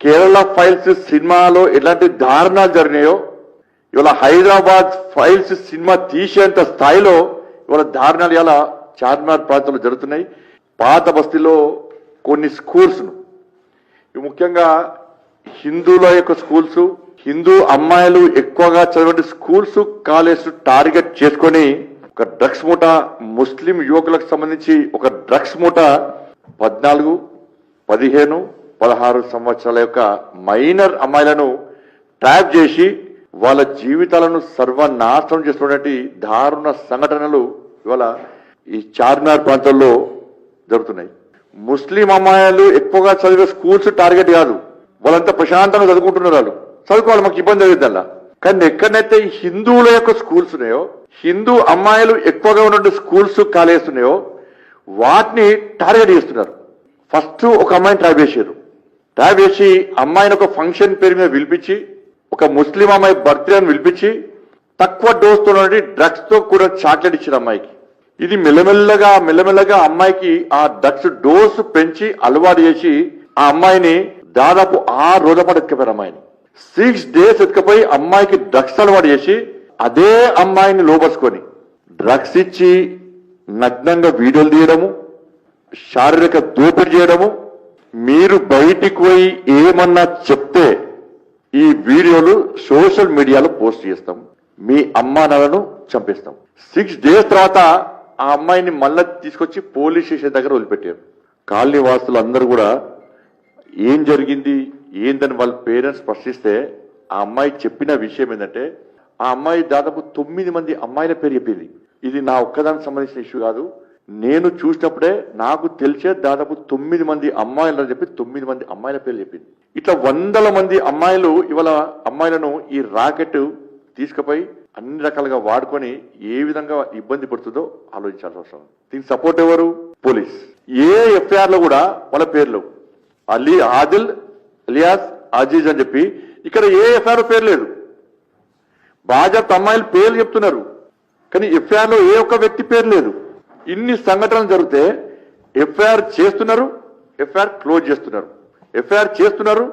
Kerala files సినిమాలో ఎలాంటి దారుణాలు జరిగినాయో ఇవాళ హైదరాబాద్ ఫైల్స్ సినిమా తీసేంత స్థాయిలో ఇవాళ దారుణాలు ఇలా చార్మినార్ ప్రాంతంలో జరుగుతున్నాయి. పాత బస్తీలో కొన్ని స్కూల్స్ను ముఖ్యంగా హిందువుల యొక్క స్కూల్స్, హిందూ అమ్మాయిలు ఎక్కువగా చదివే స్కూల్స్ కాలేజ్ టార్గెట్ చేసుకొని ఒక డ్రగ్స్ మూట, ముస్లిం యువకులకు సంబంధించి ఒక డ్రగ్స్ మూట 14, 15, 16 సంవత్సరాల యొక్క మైనర్ అమ్మాయిలను ట్రాప్ చేసి వాళ్ళ జీవితాలను సర్వనాశనం చేస్తున్నటువంటి దారుణ సంఘటనలు ఇవాళ ఈ చార్మినార్ ప్రాంతంలో జరుగుతున్నాయి. ముస్లిం అమ్మాయిలు ఎక్కువగా చదివే స్కూల్స్ టార్గెట్ కాదు, వాళ్ళంతా ప్రశాంతంగా చదువుకుంటున్నారు. వాళ్ళు చదువుకోవాలి, మాకు ఇబ్బంది అవుతుందల్లా. కానీ ఎక్కడైతే హిందువుల యొక్క స్కూల్స్ ఉన్నాయో, హిందూ అమ్మాయిలు ఎక్కువగా ఉన్న స్కూల్స్ కాలేజెస్ ఉన్నాయో వాటిని టార్గెట్ చేస్తున్నారు. ఫస్ట్ ఒక అమ్మాయిని ట్రాప్ చేశారు. ట్రాప్ చేసి అమ్మాయిని ఒక ఫంక్షన్ పేరు మీద పిలిపించి, ఒక ముస్లిం అమ్మాయి బర్త్డే అని పిలిపించి తక్కువ డోస్ తో డ్రగ్స్ తో కూడా చాక్లెట్ ఇచ్చిన అమ్మాయికి. ఇది మెల్లమెల్లగా అమ్మాయికి ఆ డ్రగ్స్ డోసు పెంచి అలవాటు చేసి ఆ అమ్మాయిని దాదాపు 6 రోజుల పాటు ఎత్తుకపోయారు. అమ్మాయిని 6 days ఎత్తుకపోయి అమ్మాయికి డ్రగ్స్ అలవాటు చేసి అదే అమ్మాయిని లోపరుచుకొని డ్రగ్స్ ఇచ్చి నగ్నంగా వీడియోలు తీయడము, శారీరక దోపిడీ చేయడము. మీరు బయటికి పోయి ఏమన్నా చెప్తే ఈ వీడియోలు సోషల్ మీడియాలో పోస్ట్ చేస్తాం, మీ అమ్మానాలను చంపేస్తాం. 6 days తర్వాత ఆ అమ్మాయిని మళ్ళా తీసుకొచ్చి పోలీస్ స్టేషన్ దగ్గర వదిలిపెట్టారు. కాలనీ వాసులు అందరూ కూడా ఏం జరిగింది ఏందని వాళ్ళ పేరెంట్స్ ప్రశ్నిస్తే ఆ అమ్మాయి చెప్పిన విషయం ఏంటంటే, ఆ అమ్మాయి దాదాపు 9 మంది అమ్మాయిల పేరు చెప్పింది. ఇది నా ఒక్కదానికి సంబంధించిన ఇష్యూ కాదు, నేను చూసినప్పుడే నాకు తెలిసే దాదాపు 9 మంది అమ్మాయిలు అని చెప్పి 9 మంది అమ్మాయిల పేర్లు చెప్పింది. ఇట్లా 100 మంది అమ్మాయిలు ఇవాళ అమ్మాయిలను ఈ రాకెట్ తీసుకుపోయి అన్ని రకాలుగా వాడుకొని ఏ విధంగా ఇబ్బంది పడుతుందో ఆలోచించాల్సిన అవసరం. దీనికి సపోర్ట్ ఎవరు? పోలీస్. ఏ ఎఫ్ఐఆర్ లో కూడా వాళ్ళ పేర్లు ఆదిల్ అలియాస్ అజీజ్ అని చెప్పి ఇక్కడ ఏ ఎఫ్ఐఆర్ పేరు లేదు. బాజాప్త అమ్మాయిల పేర్లు చెప్తున్నారు కానీ ఎఫ్ఐఆర్ లో ఏ ఒక్క వ్యక్తి పేరు లేదు. ఇన్ని సంఘటనలు జరిగితే ఎఫ్ఐఆర్ చేస్తున్నారు, ఎఫ్ఐఆర్ క్లోజ్ చేస్తున్నారు, ఎఫ్ఐఆర్ చేస్తున్నారు,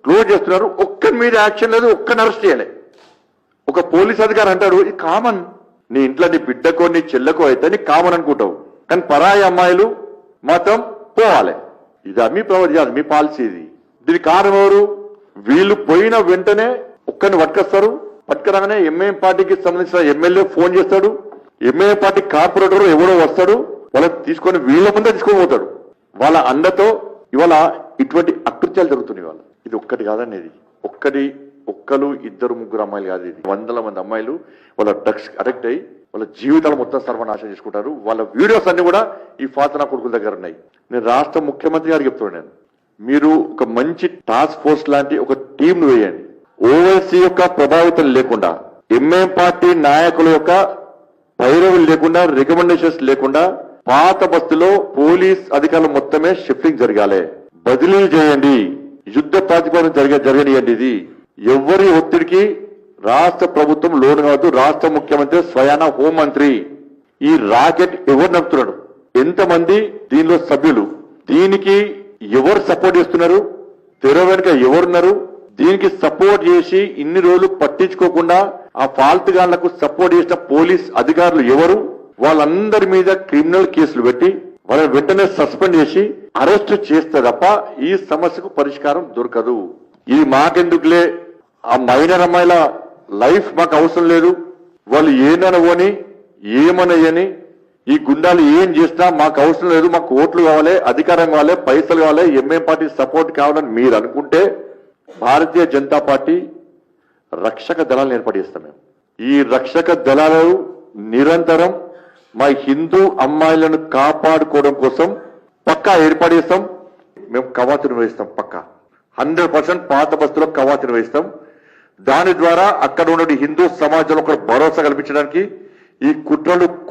క్లోజ్ చేస్తున్నారు. ఒక్కరి మీద యాక్షన్ లేదు, ఒక్కరిని అరెస్ట్ చేయలే. ఒక పోలీస్ అధికారి అంటాడు, ఇది కామన్, నీ ఇంట్లో నీ బిడ్డకో నీ చెల్లెకో అయితే నీ కామన్ అనుకుంటావు, కానీ పరాయి అమ్మాయిలు మాత్రం పోవాలి. ఇది మీ ప్రవర్తన, మీ పాలసీ. ఇది దీనికి కారణం ఎవరు? వీళ్ళు పోయిన వెంటనే ఒక్కరిని పట్టుకొస్తారు. పట్టుకురాగానే ఎంఐఎం పార్టీకి సంబంధించిన ఎమ్మెల్యే ఫోన్ చేస్తాడు, ఎంఐఎం పార్టీ కార్పొరేటర్ ఎవడో వస్తాడు, వాళ్ళని తీసుకొని వీళ్ళ ముందే తీసుకొని పోతాడు. వాళ్ళ అండతో ఇవాళ ఇటువంటి అకృత్యాలు జరుగుతున్నాయి. వాళ్ళ ఇది ఒక్కటి కాదనేది, ఒక్కరు 2, 3 అమ్మాయిలు కాదు, ఇది 100 మంది అమ్మాయిలు వాళ్ళ డ్రగ్స్ అడిక్ట్ అయ్యి వాళ్ళ జీవితాలు మొత్తం సర్వనాశనం చేసుకుంటారు. వాళ్ళ వీడియోస్ అన్ని కూడా ఈ ఫాతిమా కొడుకుల దగ్గర ఉన్నాయి. నేను రాష్ట్ర ముఖ్యమంత్రి గారికి చెప్తున్నాను, మీరు ఒక మంచి టాస్క్ ఫోర్స్ లాంటి ఒక టీంను వేయండి. ఓవైసీ యొక్క ప్రభావితం లేకుండా, ఎంఐఎం పార్టీ నాయకుల యొక్క పైరవులు లేకుండా, రికమెండేషన్స్ లేకుండా పాత బస్సులో పోలీస్ అధికారులు మొత్తమే షిఫ్టింగ్ జరగాలి. బదిలీలు చేయండి, యుద్ధ ప్రాతిపదికన జరగనియండి. ఇది ఎవరి ఒత్తిడికి రాష్ట్ర ప్రభుత్వం లోను కావద్దు. రాష్ట్ర ముఖ్యమంత్రి స్వయాన హోంమంత్రి ఈ రాకెట్ ఎవరు నడుపుతున్నాడు, ఎంతమంది దీనిలో సభ్యులు, దీనికి ఎవరు సపోర్ట్ చేస్తున్నారు, తెర వెనుక ఎవరున్నారు, దీనికి సపోర్ట్ చేసి ఇన్ని రోజులు పట్టించుకోకుండా ఆ ఫాల్తు గాళ్లకు సపోర్ట్ చేసిన పోలీస్ అధికారులు ఎవరు, వాళ్ళందరి మీద క్రిమినల్ కేసులు పెట్టి వాళ్ళని వెంటనే సస్పెండ్ చేసి అరెస్ట్ చేస్తే తప్ప ఈ సమస్యకు పరిష్కారం దొరకదు. ఇది మాకెందుకులే, ఆ మైనర్ అమ్మాయిల లైఫ్ మాకు అవసరం లేదు, వాళ్ళు ఏనని ఏమనయ్యని ఈ గుండాలు ఏం చేసినా మాకు అవసరం లేదు, మాకు ఓట్లు కావాలి, అధికారం కావాలి, పైసలు కావాలి, ఎంఐఎం పార్టీ సపోర్ట్ కావాలని మీరు అనుకుంటే భారతీయ జనతా పార్టీ రక్షక దళాలను ఏర్పాటు చేస్తాం. మేము ఈ రక్షక దళాలు నిరంతరం మా హిందూ అమ్మాయిలను కాపాడుకోవడం కోసం పక్కా ఏర్పాటు చేస్తాం. మేము కవాతు నిర్వహిస్తాం, పక్కా 100% పాత బస్సులో కవాతు నిర్వహిస్తాం. దాని ద్వారా అక్కడ ఉన్న హిందూ సమాజంలో ఒక భరోసా కల్పించడానికి, ఈ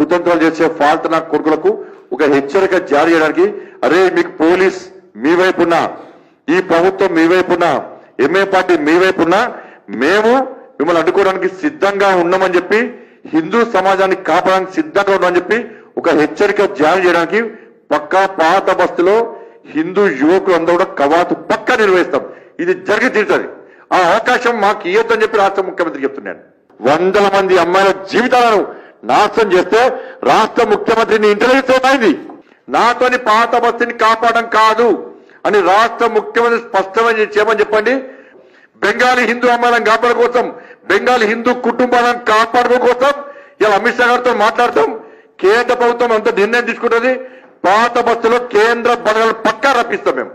కుతంత్రాలు చేసే ఫాల్తనా కొడుకులకు ఒక హెచ్చరిక జారీ చేయడానికి, అరే మీకు పోలీస్ మీ వైపున్నా, ఈ ప్రభుత్వం మీ వైపున్నా, ఎంఐ పార్టీ మీ వైపున్నా, మేము మిమ్మల్ని అడ్డుకోవడానికి సిద్ధంగా ఉన్నామని చెప్పి, హిందూ సమాజాన్ని కాపాడడానికి సిద్ధంగా ఉన్నామని చెప్పి ఒక హెచ్చరిక జారీ చేయడానికి పక్కా పాత బస్సులో హిందూ యువకులు అందరూ కూడా కవాతు పక్కా నిర్వహిస్తాం. ఇది జరిగి తీరుతుంది. ఆ అవకాశం మాకు ఇవ్వద్దని చెప్పి రాష్ట్ర ముఖ్యమంత్రి చెప్తున్నాను. వందల మంది అమ్మాయిల జీవితాలను నాశనం చేస్తే రాష్ట్ర ముఖ్యమంత్రిని ఇంటర్వ్యూ అయింది. నాతోని పాత బస్తీని కాపాడడం కాదు అని రాష్ట్ర ముఖ్యమంత్రి స్పష్టంగా చేయమని చెప్పండి. బెంగాలీ హిందూ అమ్మాయిలను కాపాడడం కోసం, బెంగాలీ హిందూ కుటుంబాలను కాపాడడం కోసం ఇలా అమిత్ షా గారితో మాట్లాడతాం. కేంద్ర ప్రభుత్వం అంత నిర్ణయం తీసుకుంటుంది. పాత బస్సులో కేంద్ర బలగాలను పక్కా రప్పిస్తాం మేము.